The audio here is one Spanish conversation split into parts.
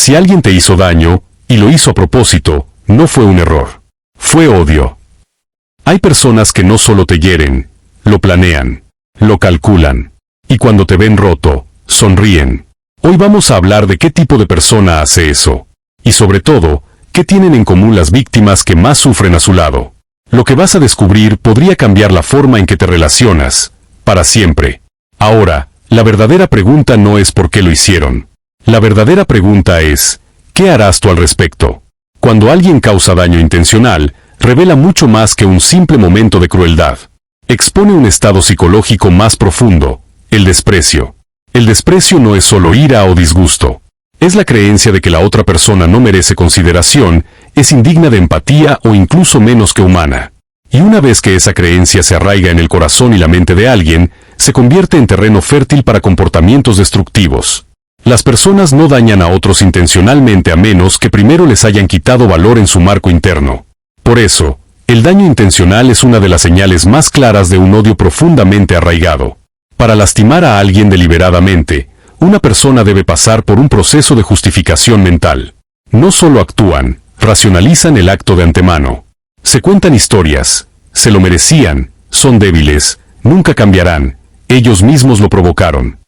Si alguien te hizo daño, y lo hizo a propósito, no fue un error. Fue odio. Hay personas que no solo te hieren, lo planean, lo calculan. Y cuando te ven roto, sonríen. Hoy vamos a hablar de qué tipo de persona hace eso. Y sobre todo, qué tienen en común las víctimas que más sufren a su lado. Lo que vas a descubrir podría cambiar la forma en que te relacionas, para siempre. Ahora, la verdadera pregunta no es por qué lo hicieron. La verdadera pregunta es, ¿qué harás tú al respecto? Cuando alguien causa daño intencional, revela mucho más que un simple momento de crueldad. Expone un estado psicológico más profundo, el desprecio. El desprecio no es solo ira o disgusto. Es la creencia de que la otra persona no merece consideración, es indigna de empatía o incluso menos que humana. Y una vez que esa creencia se arraiga en el corazón y la mente de alguien, se convierte en terreno fértil para comportamientos destructivos. Las personas no dañan a otros intencionalmente a menos que primero les hayan quitado valor en su marco interno. Por eso, el daño intencional es una de las señales más claras de un odio profundamente arraigado. Para lastimar a alguien deliberadamente, una persona debe pasar por un proceso de justificación mental. No solo actúan, racionalizan el acto de antemano. Se cuentan historias, se lo merecían, son débiles, nunca cambiarán, ellos mismos lo provocaron.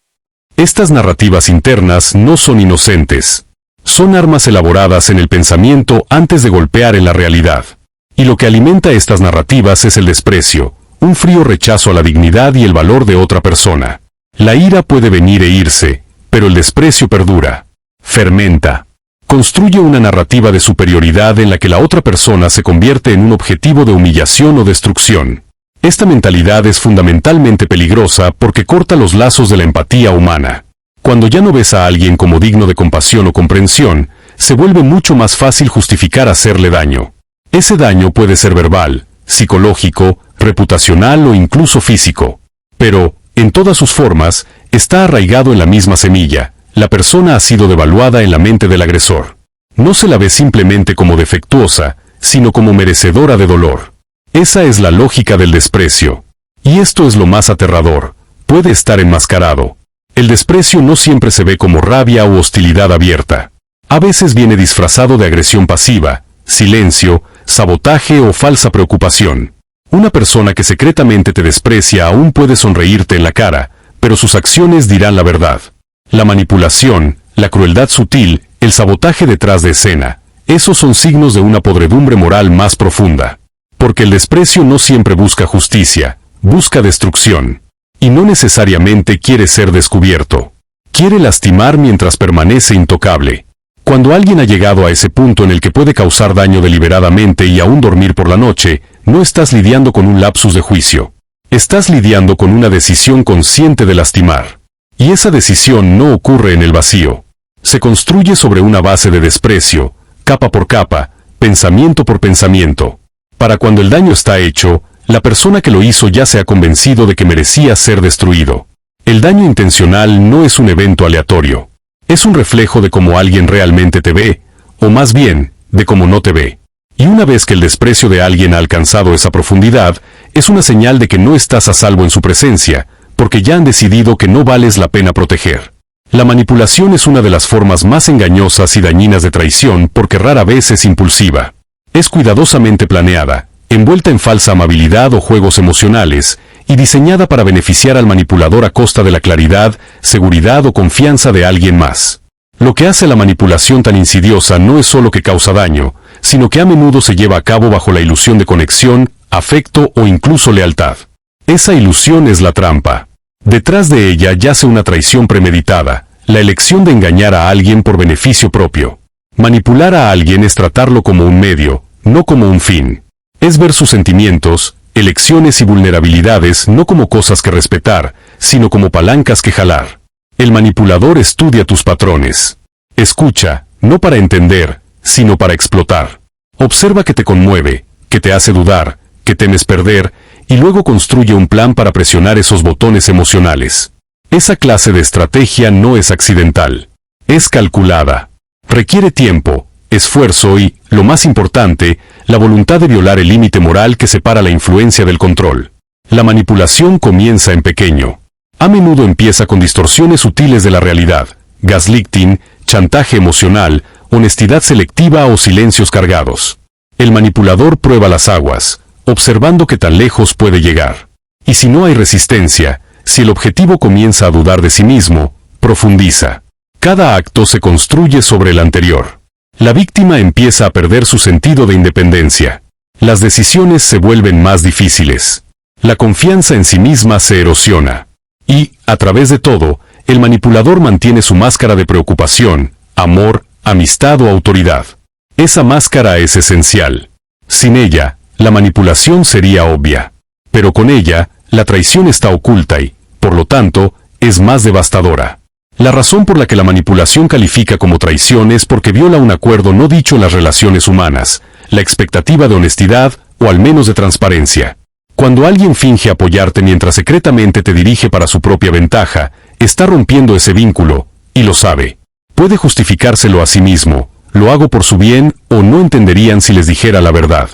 Estas narrativas internas no son inocentes. Son armas elaboradas en el pensamiento antes de golpear en la realidad. Y lo que alimenta estas narrativas es el desprecio, un frío rechazo a la dignidad y el valor de otra persona. La ira puede venir e irse, pero el desprecio perdura. Fermenta. Construye una narrativa de superioridad en la que la otra persona se convierte en un objetivo de humillación o destrucción. Esta mentalidad es fundamentalmente peligrosa porque corta los lazos de la empatía humana. Cuando ya no ves a alguien como digno de compasión o comprensión, se vuelve mucho más fácil justificar hacerle daño. Ese daño puede ser verbal, psicológico, reputacional o incluso físico. Pero, en todas sus formas, está arraigado en la misma semilla. La persona ha sido devaluada en la mente del agresor. No se la ve simplemente como defectuosa, sino como merecedora de dolor. Esa es la lógica del desprecio. Y esto es lo más aterrador. Puede estar enmascarado. El desprecio no siempre se ve como rabia o hostilidad abierta. A veces viene disfrazado de agresión pasiva, silencio, sabotaje o falsa preocupación. Una persona que secretamente te desprecia aún puede sonreírte en la cara, pero sus acciones dirán la verdad. La manipulación, la crueldad sutil, el sabotaje detrás de escena, esos son signos de una podredumbre moral más profunda. Porque el desprecio no siempre busca justicia, busca destrucción. Y no necesariamente quiere ser descubierto. Quiere lastimar mientras permanece intocable. Cuando alguien ha llegado a ese punto en el que puede causar daño deliberadamente y aún dormir por la noche, no estás lidiando con un lapsus de juicio. Estás lidiando con una decisión consciente de lastimar. Y esa decisión no ocurre en el vacío. Se construye sobre una base de desprecio, capa por capa, pensamiento por pensamiento. Para cuando el daño está hecho, la persona que lo hizo ya se ha convencido de que merecía ser destruido. El daño intencional no es un evento aleatorio. Es un reflejo de cómo alguien realmente te ve, o más bien, de cómo no te ve. Y una vez que el desprecio de alguien ha alcanzado esa profundidad, es una señal de que no estás a salvo en su presencia, porque ya han decidido que no vales la pena proteger. La manipulación es una de las formas más engañosas y dañinas de traición porque rara vez es impulsiva. Es cuidadosamente planeada, envuelta en falsa amabilidad o juegos emocionales, y diseñada para beneficiar al manipulador a costa de la claridad, seguridad o confianza de alguien más. Lo que hace la manipulación tan insidiosa no es solo que causa daño, sino que a menudo se lleva a cabo bajo la ilusión de conexión, afecto o incluso lealtad. Esa ilusión es la trampa. Detrás de ella yace una traición premeditada, la elección de engañar a alguien por beneficio propio. Manipular a alguien es tratarlo como un medio, no como un fin. Es ver sus sentimientos, elecciones y vulnerabilidades no como cosas que respetar, sino como palancas que jalar. El manipulador estudia tus patrones. Escucha, no para entender, sino para explotar. Observa qué te conmueve, qué te hace dudar, qué temes perder, y luego construye un plan para presionar esos botones emocionales. Esa clase de estrategia no es accidental. Es calculada. Requiere tiempo, esfuerzo y, lo más importante, la voluntad de violar el límite moral que separa la influencia del control. La manipulación comienza en pequeño. A menudo empieza con distorsiones sutiles de la realidad, gaslighting, chantaje emocional, honestidad selectiva o silencios cargados. El manipulador prueba las aguas, observando qué tan lejos puede llegar. Y si no hay resistencia, si el objetivo comienza a dudar de sí mismo, profundiza. Cada acto se construye sobre el anterior. La víctima empieza a perder su sentido de independencia. Las decisiones se vuelven más difíciles. La confianza en sí misma se erosiona. Y, a través de todo, el manipulador mantiene su máscara de preocupación, amor, amistad o autoridad. Esa máscara es esencial. Sin ella, la manipulación sería obvia. Pero con ella, la traición está oculta y, por lo tanto, es más devastadora. La razón por la que la manipulación califica como traición es porque viola un acuerdo no dicho en las relaciones humanas, la expectativa de honestidad o al menos de transparencia. Cuando alguien finge apoyarte mientras secretamente te dirige para su propia ventaja, está rompiendo ese vínculo, y lo sabe. Puede justificárselo a sí mismo, lo hago por su bien o no entenderían si les dijera la verdad.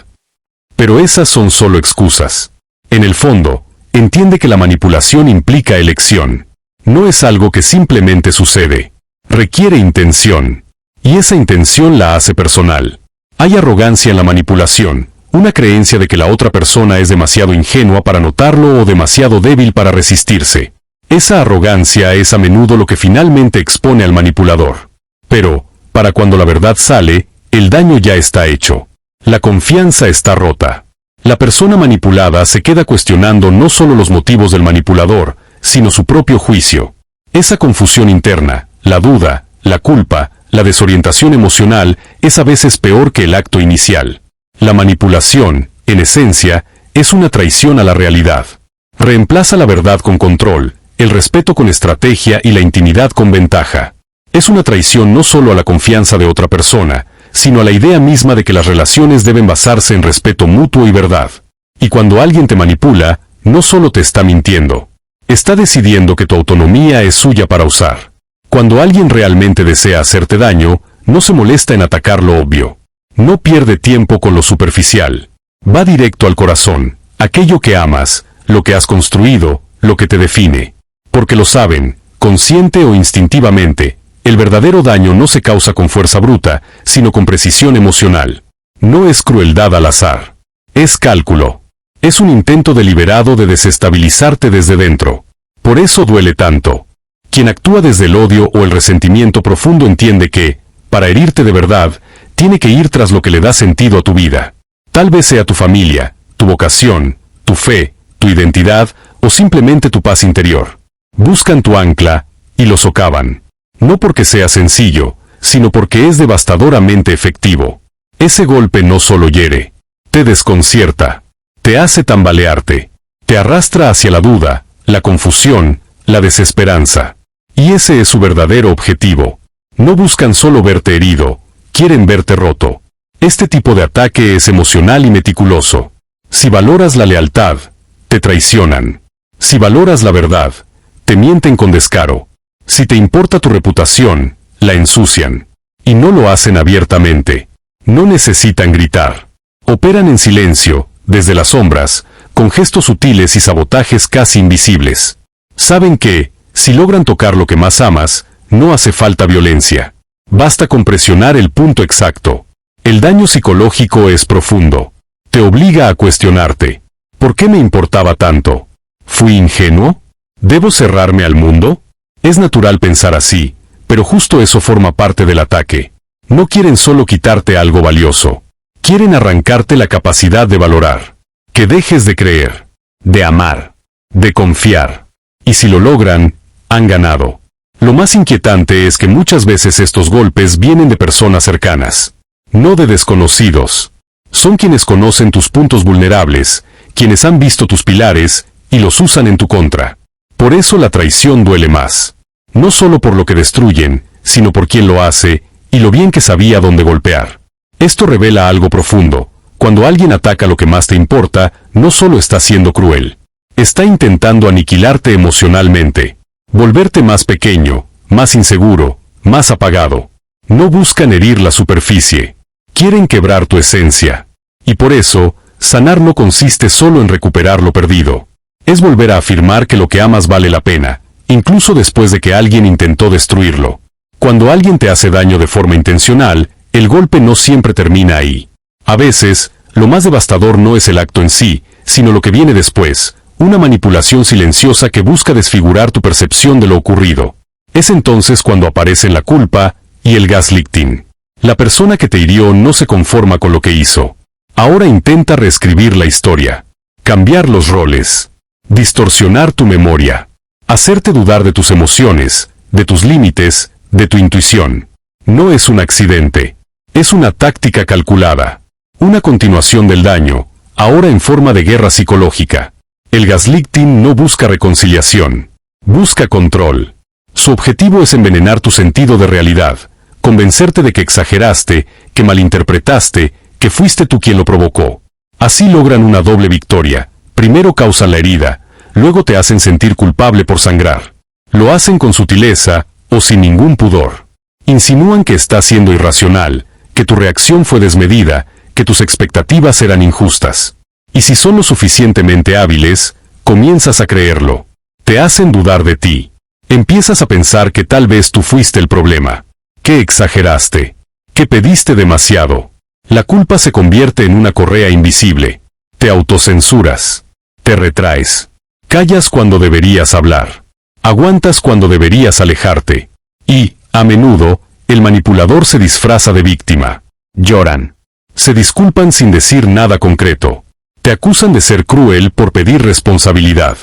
Pero esas son solo excusas. En el fondo, entiende que la manipulación implica elección. No es algo que simplemente sucede. Requiere intención. Y esa intención la hace personal. Hay arrogancia en la manipulación, una creencia de que la otra persona es demasiado ingenua para notarlo o demasiado débil para resistirse. Esa arrogancia es a menudo lo que finalmente expone al manipulador. Pero, para cuando la verdad sale, el daño ya está hecho. La confianza está rota. La persona manipulada se queda cuestionando no solo los motivos del manipulador, sino su propio juicio. Esa confusión interna, la duda, la culpa, la desorientación emocional, es a veces peor que el acto inicial. La manipulación, en esencia, es una traición a la realidad. Reemplaza la verdad con control, el respeto con estrategia y la intimidad con ventaja. Es una traición no solo a la confianza de otra persona, sino a la idea misma de que las relaciones deben basarse en respeto mutuo y verdad. Y cuando alguien te manipula, no solo te está mintiendo. Está decidiendo que tu autonomía es suya para usar. Cuando alguien realmente desea hacerte daño, no se molesta en atacar lo obvio. No pierde tiempo con lo superficial. Va directo al corazón, aquello que amas, lo que has construido, lo que te define. Porque lo saben, consciente o instintivamente, el verdadero daño no se causa con fuerza bruta, sino con precisión emocional. No es crueldad al azar. Es cálculo. Es un intento deliberado de desestabilizarte desde dentro. Por eso duele tanto. Quien actúa desde el odio o el resentimiento profundo entiende que, para herirte de verdad, tiene que ir tras lo que le da sentido a tu vida. Tal vez sea tu familia, tu vocación, tu fe, tu identidad o simplemente tu paz interior. Buscan tu ancla y lo socavan. No porque sea sencillo, sino porque es devastadoramente efectivo. Ese golpe no solo hiere, te desconcierta, te hace tambalearte, te arrastra hacia la duda, la confusión, la desesperanza. Y ese es su verdadero objetivo. No buscan solo verte herido, quieren verte roto. Este tipo de ataque es emocional y meticuloso. Si valoras la lealtad, te traicionan. Si valoras la verdad, te mienten con descaro. Si te importa tu reputación, la ensucian. Y no lo hacen abiertamente. No necesitan gritar. Operan en silencio, desde las sombras, con gestos sutiles y sabotajes casi invisibles. Saben que, si logran tocar lo que más amas, no hace falta violencia. Basta con presionar el punto exacto. El daño psicológico es profundo. Te obliga a cuestionarte. ¿Por qué me importaba tanto? ¿Fui ingenuo? ¿Debo cerrarme al mundo? Es natural pensar así, pero justo eso forma parte del ataque. No quieren solo quitarte algo valioso. Quieren arrancarte la capacidad de valorar. Que dejes de creer, de amar, de confiar. Y si lo logran, han ganado. Lo más inquietante es que muchas veces estos golpes vienen de personas cercanas. No de desconocidos. Son quienes conocen tus puntos vulnerables, quienes han visto tus pilares, y los usan en tu contra. Por eso la traición duele más. No solo por lo que destruyen, sino por quien lo hace, y lo bien que sabía dónde golpear. Esto revela algo profundo. Cuando alguien ataca lo que más te importa, no solo está siendo cruel. Está intentando aniquilarte emocionalmente. Volverte más pequeño, más inseguro, más apagado. No buscan herir la superficie. Quieren quebrar tu esencia. Y por eso, sanar no consiste solo en recuperar lo perdido. Es volver a afirmar que lo que amas vale la pena, incluso después de que alguien intentó destruirlo. Cuando alguien te hace daño de forma intencional, el golpe no siempre termina ahí. A veces, lo más devastador no es el acto en sí, sino lo que viene después, una manipulación silenciosa que busca desfigurar tu percepción de lo ocurrido. Es entonces cuando aparecen la culpa y el gaslighting. La persona que te hirió no se conforma con lo que hizo. Ahora intenta reescribir la historia, cambiar los roles, distorsionar tu memoria, hacerte dudar de tus emociones, de tus límites, de tu intuición. No es un accidente, es una táctica calculada, una continuación del daño, ahora en forma de guerra psicológica. El gaslighting no busca reconciliación, busca control. Su objetivo es envenenar tu sentido de realidad, convencerte de que exageraste, que malinterpretaste, que fuiste tú quien lo provocó. Así logran una doble victoria. Primero causan la herida, luego te hacen sentir culpable por sangrar. Lo hacen con sutileza o sin ningún pudor. Insinúan que estás siendo irracional, que tu reacción fue desmedida, que tus expectativas eran injustas. Y si son lo suficientemente hábiles, comienzas a creerlo. Te hacen dudar de ti. Empiezas a pensar que tal vez tú fuiste el problema. Que exageraste. Que pediste demasiado. La culpa se convierte en una correa invisible. Te autocensuras. Te retraes. Callas cuando deberías hablar. Aguantas cuando deberías alejarte. Y, a menudo, el manipulador se disfraza de víctima. Lloran. Se disculpan sin decir nada concreto. Te acusan de ser cruel por pedir responsabilidad.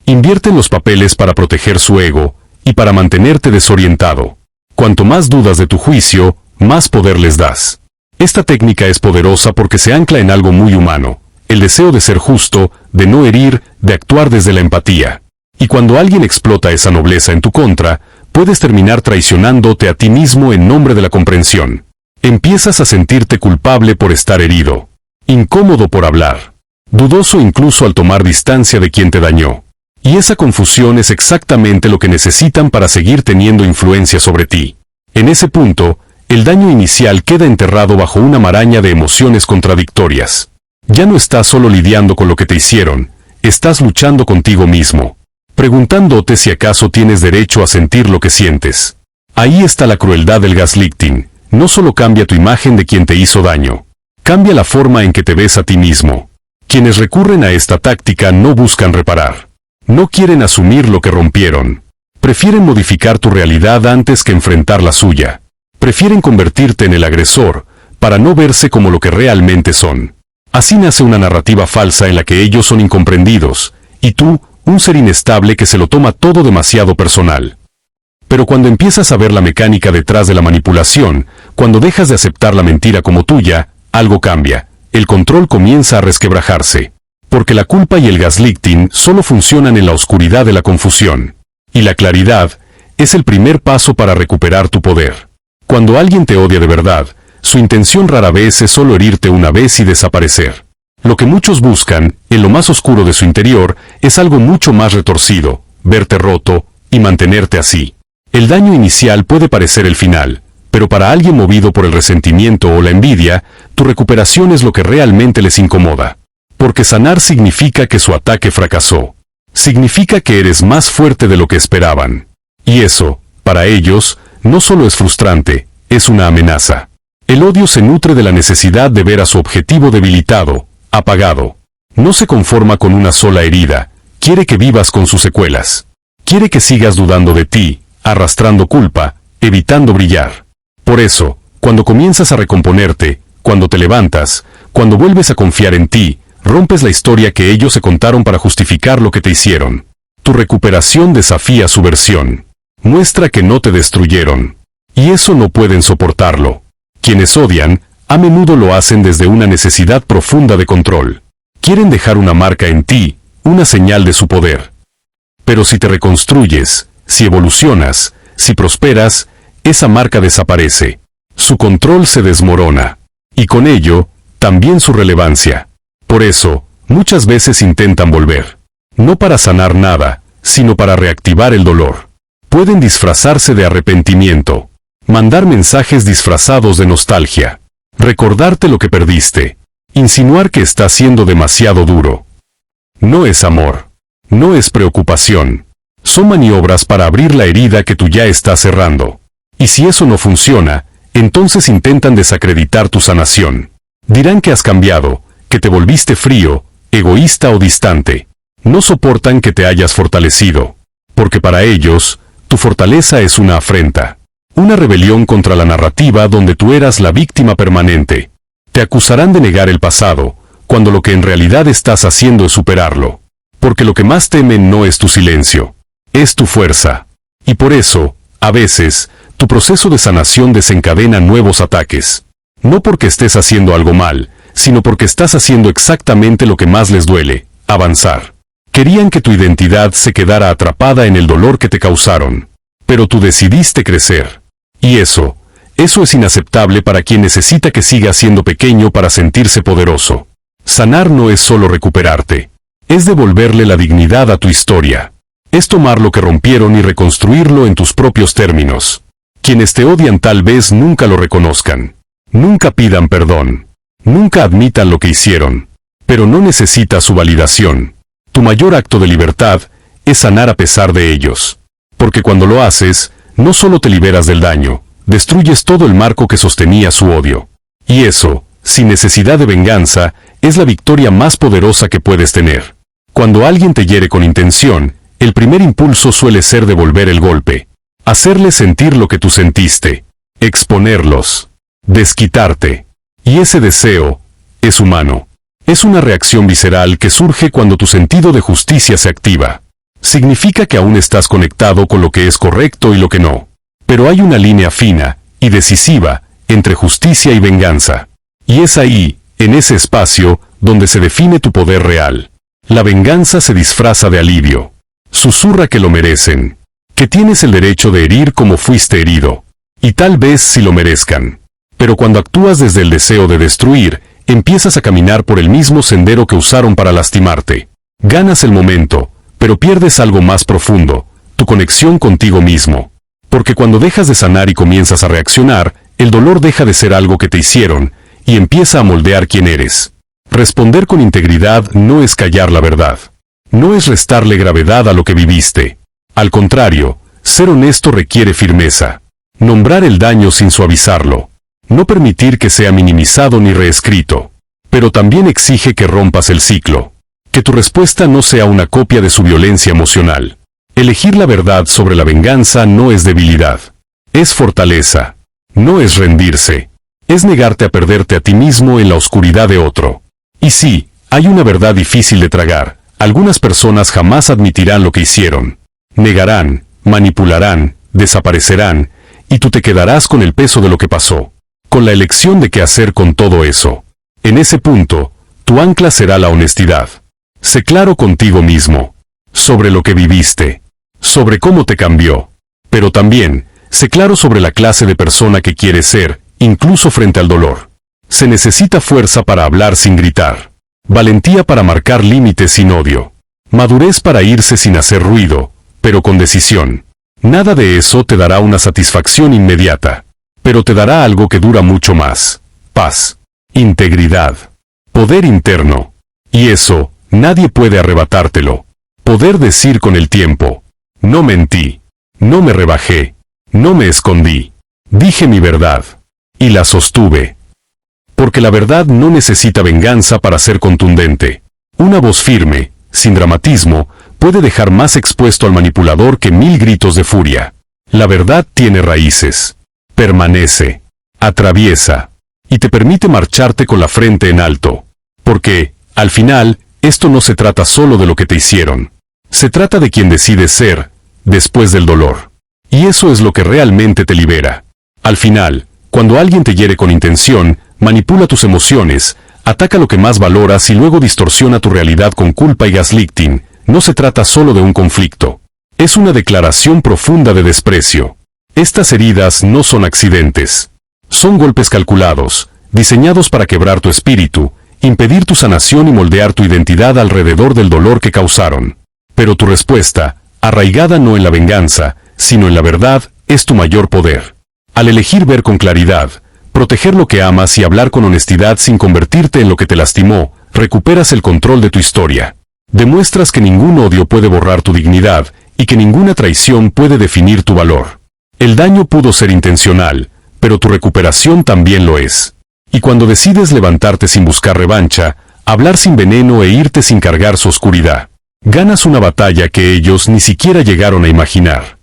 Invierten los papeles para proteger su ego y para mantenerte desorientado. Cuanto más dudas de tu juicio, más poder les das. Esta técnica es poderosa porque se ancla en algo muy humano, el deseo de ser justo, de no herir, de actuar desde la empatía. Y cuando alguien explota esa nobleza en tu contra, puedes terminar traicionándote a ti mismo en nombre de la comprensión. Empiezas a sentirte culpable por estar herido, incómodo por hablar, dudoso incluso al tomar distancia de quien te dañó. Y esa confusión es exactamente lo que necesitan para seguir teniendo influencia sobre ti. En ese punto, el daño inicial queda enterrado bajo una maraña de emociones contradictorias. Ya no estás solo lidiando con lo que te hicieron, estás luchando contigo mismo, preguntándote si acaso tienes derecho a sentir lo que sientes. Ahí está la crueldad del gaslighting. No solo cambia tu imagen de quien te hizo daño, cambia la forma en que te ves a ti mismo. Quienes recurren a esta táctica no buscan reparar. No quieren asumir lo que rompieron. Prefieren modificar tu realidad antes que enfrentar la suya. Prefieren convertirte en el agresor, para no verse como lo que realmente son. Así nace una narrativa falsa en la que ellos son incomprendidos, y tú, un ser inestable que se lo toma todo demasiado personal. Pero cuando empiezas a ver la mecánica detrás de la manipulación, cuando dejas de aceptar la mentira como tuya, algo cambia. El control comienza a resquebrajarse. Porque la culpa y el gaslighting solo funcionan en la oscuridad de la confusión. Y la claridad es el primer paso para recuperar tu poder. Cuando alguien te odia de verdad, su intención rara vez es solo herirte una vez y desaparecer. Lo que muchos buscan, en lo más oscuro de su interior, es algo mucho más retorcido, verte roto y mantenerte así. El daño inicial puede parecer el final, pero para alguien movido por el resentimiento o la envidia, tu recuperación es lo que realmente les incomoda. Porque sanar significa que su ataque fracasó. Significa que eres más fuerte de lo que esperaban. Y eso, para ellos, no solo es frustrante, es una amenaza. El odio se nutre de la necesidad de ver a su objetivo debilitado, apagado. No se conforma con una sola herida, quiere que vivas con sus secuelas. Quiere que sigas dudando de ti, arrastrando culpa, evitando brillar. Por eso, cuando comienzas a recomponerte, cuando te levantas, cuando vuelves a confiar en ti, rompes la historia que ellos se contaron para justificar lo que te hicieron. Tu recuperación desafía su versión. Muestra que no te destruyeron. Y eso no pueden soportarlo. Quienes odian, a menudo lo hacen desde una necesidad profunda de control. Quieren dejar una marca en ti, una señal de su poder. Pero si te reconstruyes, si evolucionas, si prosperas, esa marca desaparece. Su control se desmorona. Y con ello, también su relevancia. Por eso, muchas veces intentan volver. No para sanar nada, sino para reactivar el dolor. Pueden disfrazarse de arrepentimiento. Mandar mensajes disfrazados de nostalgia. Recordarte lo que perdiste. Insinuar que está siendo demasiado duro. No es amor. No es preocupación. Son maniobras para abrir la herida que tú ya estás cerrando. Y si eso no funciona, entonces intentan desacreditar tu sanación. Dirán que has cambiado, que te volviste frío, egoísta o distante. No soportan que te hayas fortalecido, porque para ellos, tu fortaleza es una afrenta. Una rebelión contra la narrativa donde tú eras la víctima permanente. Te acusarán de negar el pasado, cuando lo que en realidad estás haciendo es superarlo. Porque lo que más temen no es tu silencio, es tu fuerza. Y por eso, a veces, tu proceso de sanación desencadena nuevos ataques. No porque estés haciendo algo mal, sino porque estás haciendo exactamente lo que más les duele, avanzar. Querían que tu identidad se quedara atrapada en el dolor que te causaron. Pero tú decidiste crecer. Y eso es inaceptable para quien necesita que sigas siendo pequeño para sentirse poderoso. Sanar no es solo recuperarte. Es devolverle la dignidad a tu historia. Es tomar lo que rompieron y reconstruirlo en tus propios términos. Quienes te odian tal vez nunca lo reconozcan. Nunca pidan perdón. Nunca admitan lo que hicieron. Pero no necesitas su validación. Tu mayor acto de libertad es sanar a pesar de ellos. Porque cuando lo haces, no solo te liberas del daño, destruyes todo el marco que sostenía su odio. Y eso, sin necesidad de venganza, es la victoria más poderosa que puedes tener. Cuando alguien te hiere con intención, el primer impulso suele ser devolver el golpe. Hacerles sentir lo que tú sentiste. Exponerlos. Desquitarte. Y ese deseo es humano. Es una reacción visceral que surge cuando tu sentido de justicia se activa. Significa que aún estás conectado con lo que es correcto y lo que no. Pero hay una línea fina y decisiva entre justicia y venganza. Y es ahí, en ese espacio, donde se define tu poder real. La venganza se disfraza de alivio. Susurra que lo merecen. Que tienes el derecho de herir como fuiste herido. Y tal vez si lo merezcan. Pero cuando actúas desde el deseo de destruir, empiezas a caminar por el mismo sendero que usaron para lastimarte. Ganas el momento, pero pierdes algo más profundo, tu conexión contigo mismo. Porque cuando dejas de sanar y comienzas a reaccionar, el dolor deja de ser algo que te hicieron, y empieza a moldear quién eres. Responder con integridad no es callar la verdad. No es restarle gravedad a lo que viviste. Al contrario, ser honesto requiere firmeza. Nombrar el daño sin suavizarlo. No permitir que sea minimizado ni reescrito. Pero también exige que rompas el ciclo. Que tu respuesta no sea una copia de su violencia emocional. Elegir la verdad sobre la venganza no es debilidad. Es fortaleza. No es rendirse. Es negarte a perderte a ti mismo en la oscuridad de otro. Y sí, hay una verdad difícil de tragar. Algunas personas jamás admitirán lo que hicieron. Negarán, manipularán, desaparecerán, y tú te quedarás con el peso de lo que pasó. Con la elección de qué hacer con todo eso. En ese punto, tu ancla será la honestidad. Sé claro contigo mismo. Sobre lo que viviste. Sobre cómo te cambió. Pero también, sé claro sobre la clase de persona que quieres ser, incluso frente al dolor. Se necesita fuerza para hablar sin gritar. Valentía para marcar límites sin odio. Madurez para irse sin hacer ruido, pero con decisión. Nada de eso te dará una satisfacción inmediata. Pero te dará algo que dura mucho más. Paz. Integridad. Poder interno. Y eso, nadie puede arrebatártelo. Poder decir con el tiempo. No mentí. No me rebajé. No me escondí. Dije mi verdad. Y la sostuve. Porque la verdad no necesita venganza para ser contundente. Una voz firme, sin dramatismo, puede dejar más expuesto al manipulador que 1000 gritos de furia. La verdad tiene raíces. Permanece. Atraviesa. Y te permite marcharte con la frente en alto. Porque, al final, esto no se trata solo de lo que te hicieron. Se trata de quien decides ser, después del dolor. Y eso es lo que realmente te libera. Al final, cuando alguien te hiere con intención, manipula tus emociones, ataca lo que más valoras y luego distorsiona tu realidad con culpa y gaslighting, no se trata solo de un conflicto. Es una declaración profunda de desprecio. Estas heridas no son accidentes. Son golpes calculados, diseñados para quebrar tu espíritu, impedir tu sanación y moldear tu identidad alrededor del dolor que causaron. Pero tu respuesta, arraigada no en la venganza, sino en la verdad, es tu mayor poder. Al elegir ver con claridad, proteger lo que amas y hablar con honestidad sin convertirte en lo que te lastimó, recuperas el control de tu historia. Demuestras que ningún odio puede borrar tu dignidad y que ninguna traición puede definir tu valor. El daño pudo ser intencional, pero tu recuperación también lo es. Y cuando decides levantarte sin buscar revancha, hablar sin veneno e irte sin cargar su oscuridad, ganas una batalla que ellos ni siquiera llegaron a imaginar.